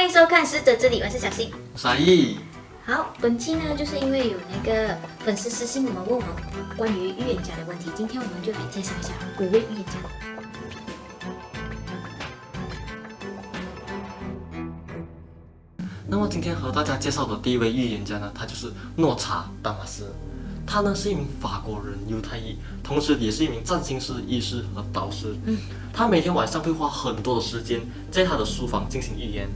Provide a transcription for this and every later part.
迎收看《使者之礼》，我是小新。沙溢，好，本期呢，就是因为有那个粉丝私信我们问我们关于预言家的问题，今天我们就来介绍一下鬼位预言家。那么今天和大家介绍的第一位预言家呢，他就是诺查达马斯。他呢是一名法国人犹太裔，同时也是一名占星师、医师和导师。他每天晚上会花很多的时间在他的书房进行预言。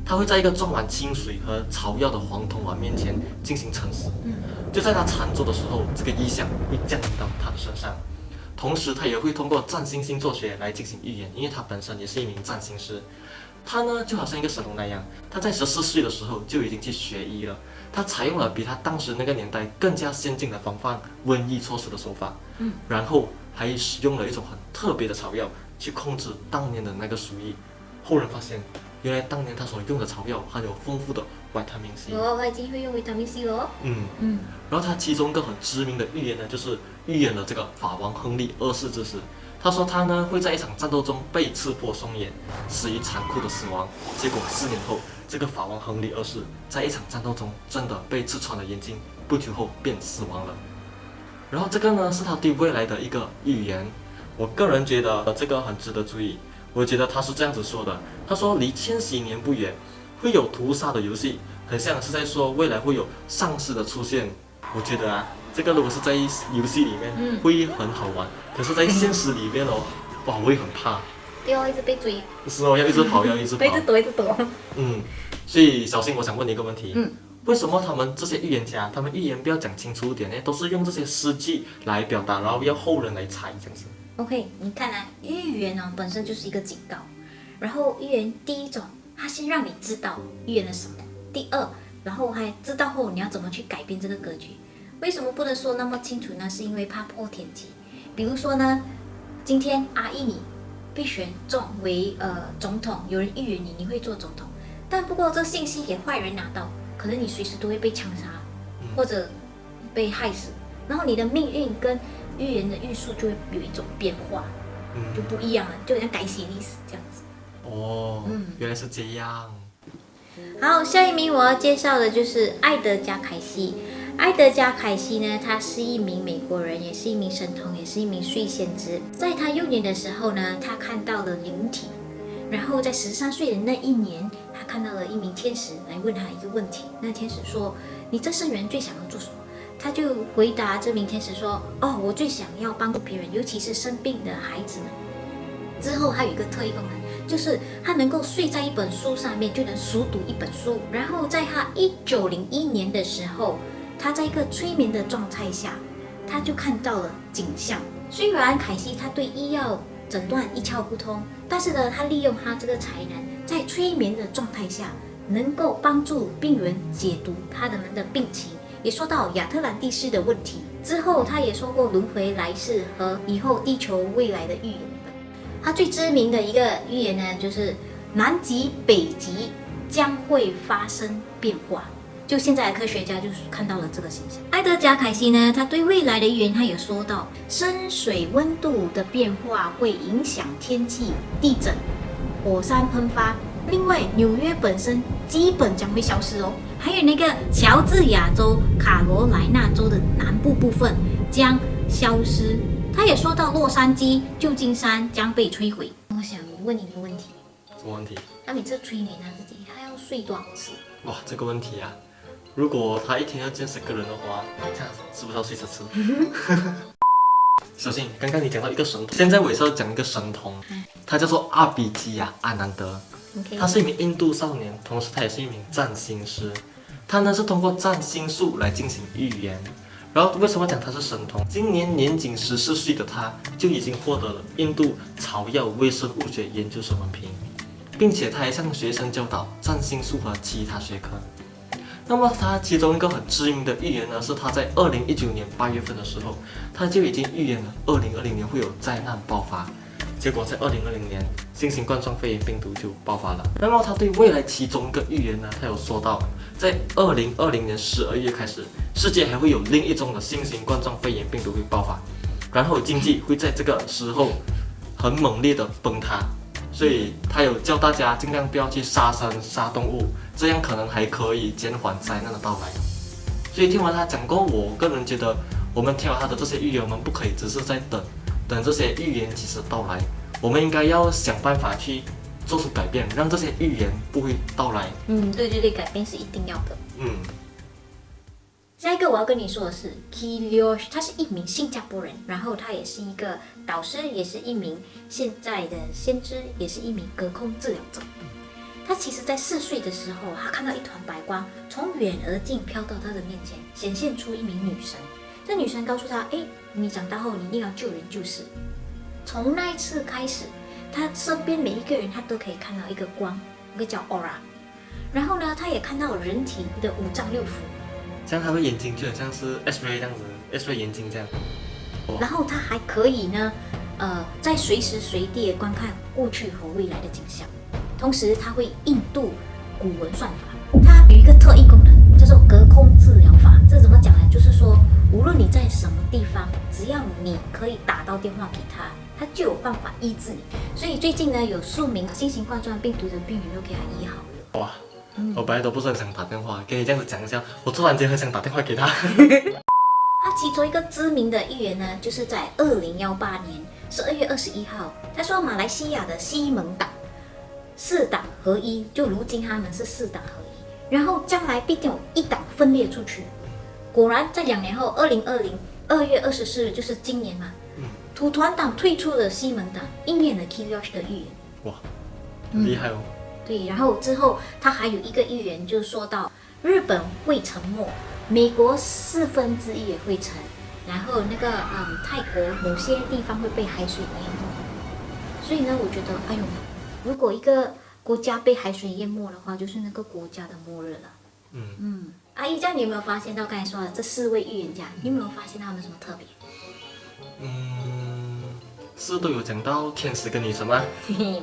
他会在一个装满清水和草药的黄铜碗面前进行沉思。就在他禅坐的时候，这个意象会降临到他的身上。同时，他也会通过占星星座学来进行预言，因为他本身也是一名占星师。他呢就好像一个神童那样，他在14岁的时候就已经去学医了。他采用了比他当时那个年代更加先进的防范瘟疫措施的手法，然后还使用了一种很特别的草药去控制当年的那个鼠疫。后人发现，原来当年他所用的草药含有丰富的维他命 C。他已经会用维他命 C 了。然后他其中一个很知名的预言呢，就是预言了这个法王亨利二世之死。他说他呢会在一场战斗中被刺破双眼，死于残酷的死亡。结果4年后，这个法王亨利二世在一场战斗中真的被刺穿了眼睛，不久后便死亡了。然后这个呢是他对未来的一个预言。我个人觉得这个很值得注意。我觉得他是这样子说的，他说离千禧年不远，会有屠杀的游戏，很像是在说未来会有丧尸的出现。我觉得啊，这个如果是在游戏里面会很好玩，可是在现实里面哦，哇，我会很怕。对哦，一直被追。是哦，要一直跑，要一直跑。一直躲，一直躲。所以小新，我想问你一个问题。为什么他们这些预言家，他们预言不要讲清楚一点呢？都是用这些诗句来表达，然后要后人来猜这样子。OK， 你看啊，预言呢本身就是一个警告，然后预言第一种，它先让你知道预言了什么；第二，然后还知道后你要怎么去改变这个格局。为什么不能说那么清楚呢？是因为怕破天机。比如说呢，今天阿义你被选中为总统，有人预言你会做总统，但不过这信息给坏人拿到，可能你随时都会被枪杀，或者被害死，然后你的命运跟预言的预数就会有一种变化，就不一样了，就好像改写历史这样子。原来是这样。好，下一名我要介绍的就是埃德加·凯西。埃德加·凯西呢，他是一名美国人，也是一名神童，也是一名睡先知。在他幼年的时候呢，他看到了灵体，然后在13岁的那一年，他看到了一名天使来问他一个问题。那天使说：“你这生人最想要做什么？”他就回答这名天使说：“哦，我最想要帮助别人，尤其是生病的孩子们。”之后还有一个特异功能，就是他能够睡在一本书上面，就能熟读一本书。然后在他1901年的时候，他在一个催眠的状态下，他就看到了景象。虽然凯西他对医药诊断一窍不通，但是呢，他利用他这个才能，在催眠的状态下，能够帮助病人解读他们的病情。也说到亚特兰蒂斯的问题，之后他也说过轮回来世和以后地球未来的预言。他最知名的一个预言呢，就是南极、北极将会发生变化。就现在的科学家就看到了这个现象。埃德加·凯西呢，他对未来的预言，他也说到深水温度的变化会影响天气、地震、火山喷发。另外，纽约本身基本将会消失哦。还有那个乔治亚州、卡罗来纳州的南部部分将消失。他也说到洛杉矶、旧金山将被摧毁。我想问你一个问题：什么问题？他每次催眠他自己，他要睡多少次？哇，这个问题啊，如果他一天要见10个人的话，这样是不是要睡10次？小新，刚刚你讲到一个神童，现在我也是要讲一个神童，他叫做阿比基亚·阿南德。他是一名印度少年，同时他也是一名占星师。他呢是通过占星术来进行预言。然后为什么讲他是神童？今年年仅14岁的他就已经获得了印度草药微生物学研究生文凭，并且他还向学生教导占星术和其他学科。那么他其中一个很知名的预言呢，是他在2019年8月份的时候，他就已经预言了2020年会有灾难爆发。结果在2020年，新型冠状肺炎病毒就爆发了。那么他对未来其中一个预言呢，他有说到，在2020年12月开始，世界还会有另一种的新型冠状肺炎病毒会爆发，然后经济会在这个时候很猛烈的崩塌。所以他有教大家尽量不要去杀生杀动物，这样可能还可以减缓灾难的到来。所以听完他讲过，我个人觉得我们听完他的这些预言，我们不可以只是在等这些预言及时到来，我们应该要想办法去做出改变，让这些预言不会到来。对，改变是一定要的。下一个我要跟你说的是 Kilios， 他是一名新加坡人，然后他也是一个导师，也是一名现在的先知，也是一名隔空治疗者。他其实在4岁的时候，他看到一团白光从远而近飘到他的面前，显现出一名女神。这女神告诉他，你长大后你一定要救人救世。从那一次开始，他身边每一个人他都可以看到一个光，一个叫 aura。然后呢，他也看到人体的5脏6腑。这样他的眼睛就很像是 X-ray 这样子 ，X-ray 眼睛这样。然后他还可以呢，在随时随地的观看过去和未来的景象。同时，他会印度古文算法，它有一个特异功能，叫做隔空治疗法。这怎么讲呢？就是说，无论你在什么地方，只要你可以打到电话给他，他就有办法医治你。所以最近呢，有数名新型冠状病毒的病人都给他医好了。哇！我本来都不是很想打电话，跟你这样子讲一下，我突然间很想打电话给他。他其中一个知名的预言呢，就是在2018年12月21号，他说马来西亚的西蒙党4党合一，就如今他们是4党合一，然后将来必定有一党分裂出去。果然，在2年后，2020 2月24日，就是今年嘛，土团党退出了西蒙党，应验了 Kilios 的预言。哇，很厉害哦。对，然后之后他还有一个预言，就说到日本会沉没，美国1/4也会沉，然后那个泰国某些地方会被海水淹没。所以呢，我觉得，如果一个国家被海水淹没的话，就是那个国家的末日了。阿姨，这样你有没有发现到刚才说的这4位预言家，你有没有发现他们什么特别？是都有讲到天使跟女神吗？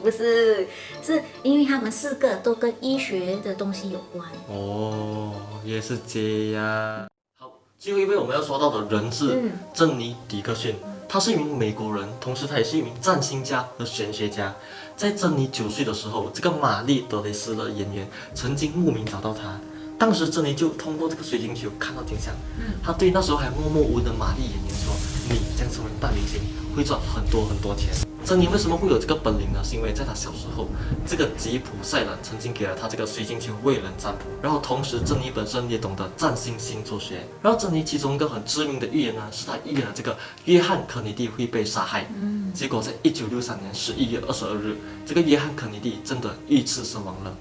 不是，是因为他们4个都跟医学的东西有关。哦，也是这样。好，最后一位我们要说到的人是珍妮·迪克逊，他是一名美国人，同时他也是一名占星家和玄学家。在珍妮9岁的时候，这个玛丽·德雷斯的演员曾经慕名找到他。当时珍妮就通过这个水晶球看到景象，他对那时候还默默无闻的玛丽演员说：“你将成为大明星，会赚很多很多钱。”珍妮为什么会有这个本领呢？是因为在他小时候，这个吉普赛人曾经给了他这个水晶球为人占卜，然后同时珍妮本身也懂得占星星座学。然后珍妮其中一个很知名的预言呢，是他预言了这个约翰·肯尼迪会被杀害。结果在1963年11月22日，这个约翰·肯尼迪真的遇刺身亡了。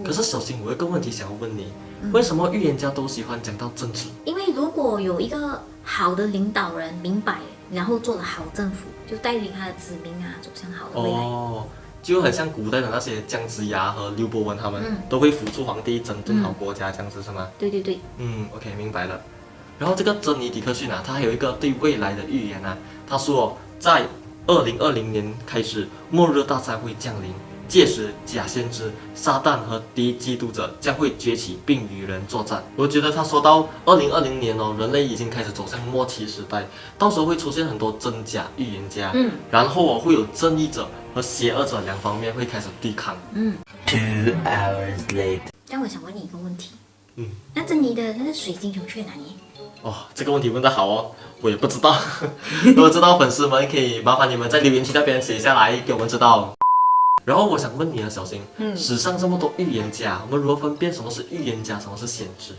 可是小新，我有个问题想要问你，为什么预言家都喜欢讲到政治？因为如果有一个好的领导人明白，然后做了好政府，就带领他的子民走向好的未来。就很像古代的那些姜子牙和刘伯温他们，都会辅助皇帝整顿好国家，这样子是吗？对。OK， 明白了。然后这个珍妮·迪克逊他还有一个对未来的预言他说在2020年开始，末日大灾会降临。届时，假先知、撒旦和敌基督者将会崛起，并与人作战。我觉得他说到2020年人类已经开始走向末期时代，到时候会出现很多真假预言家，然后会有正义者和邪恶者2方面会开始对抗。2 hours later， 但我想问你一个问题，那珍妮的那个水晶球去哪里？这个问题问得好哦，我也不知道。如果知道粉丝们可以麻烦你们在留言区那边写下来给我们知道。然后我想问你小新，史上这么多预言家，我们如何分辨什么是预言家，什么是先知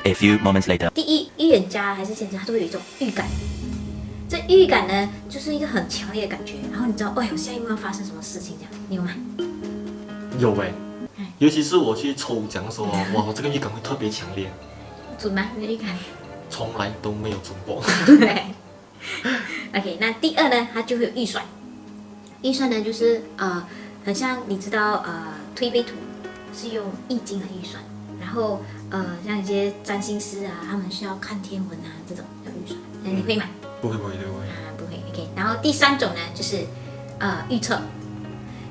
？A few moments later， 第一，预言家还是先知，他都会有一种预感。这预感呢，就是一个很强烈的感觉，然后你知道，下一步要发生什么事情，这样，你有吗？有尤其是我去抽奖的时候，哇，这个预感会特别强烈。准吗？你的预感？从来都没有准过。对。OK， 那第二呢，它就会有预算。预算呢，就是很像你知道推背图是用易经的预算，然后像一些占星师他们需要看天文这种叫预算，你会吗？不会。不会。OK， 然后第3种呢，就是预测。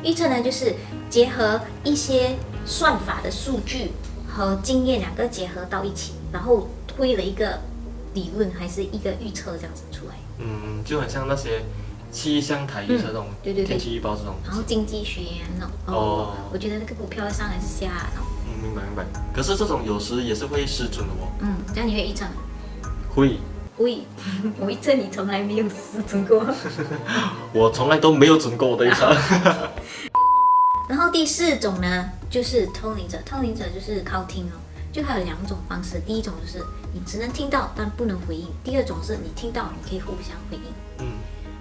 预测呢，就是结合一些算法的数据和经验2个结合到一起，然后推了一个理论还是一个预测这样子出来。就很像那些气象台预测这种对对对天气预报这种。然后经济学那种哦我觉得那个股票上还是下那种。明白明白。可是这种有时也是会失准的哦。这样你会预测吗？会，会，我预测你从来没有失准过。我从来都没有准过我的预测。然后第4种呢，就是通灵者。通灵者就是靠听哦，就还有2种方式。第一种就是你只能听到，但不能回应；第二种是你听到，你可以互相回应。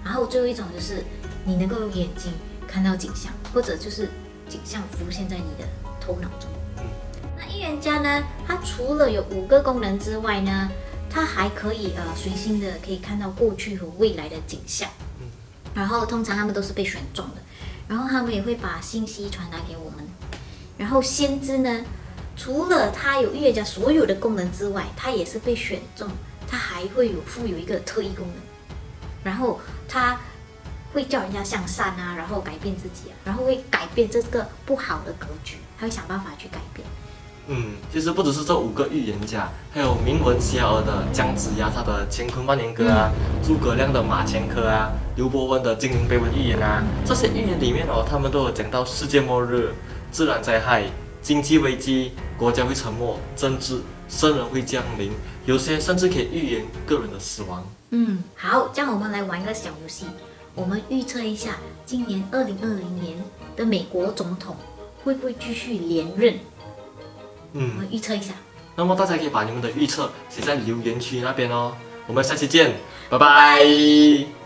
然后最后一种就是你能够用眼睛看到景象，或者就是景象浮现在你的头脑中。那预言家呢，他除了有5个功能之外呢，他还可以随心的可以看到过去和未来的景象。然后通常他们都是被选中的。然后他们也会把信息传达给我们。然后先知呢，除了他有预言家所有的功能之外，他也是被选中，他还会附有一个特异功能。然后他会叫人家向善啊，然后改变自己啊，然后会改变这个不好的格局，他会想办法去改变。其实不只是这5个预言家，还有名闻遐迩的姜子牙他的乾坤万年歌啊，诸葛亮的马前课啊，刘伯温的金陵碑文预言啊，这些预言里面他们都有讲到世界末日、自然灾害、经济危机、国家会沉没、政治、圣人会降临，有些甚至可以预言个人的死亡。好，这样我们来玩一个小游戏，我们预测一下今年2020年的美国总统会不会继续连任。我们预测一下。那么大家可以把你们的预测写在留言区那边哦。我们下期见，拜拜。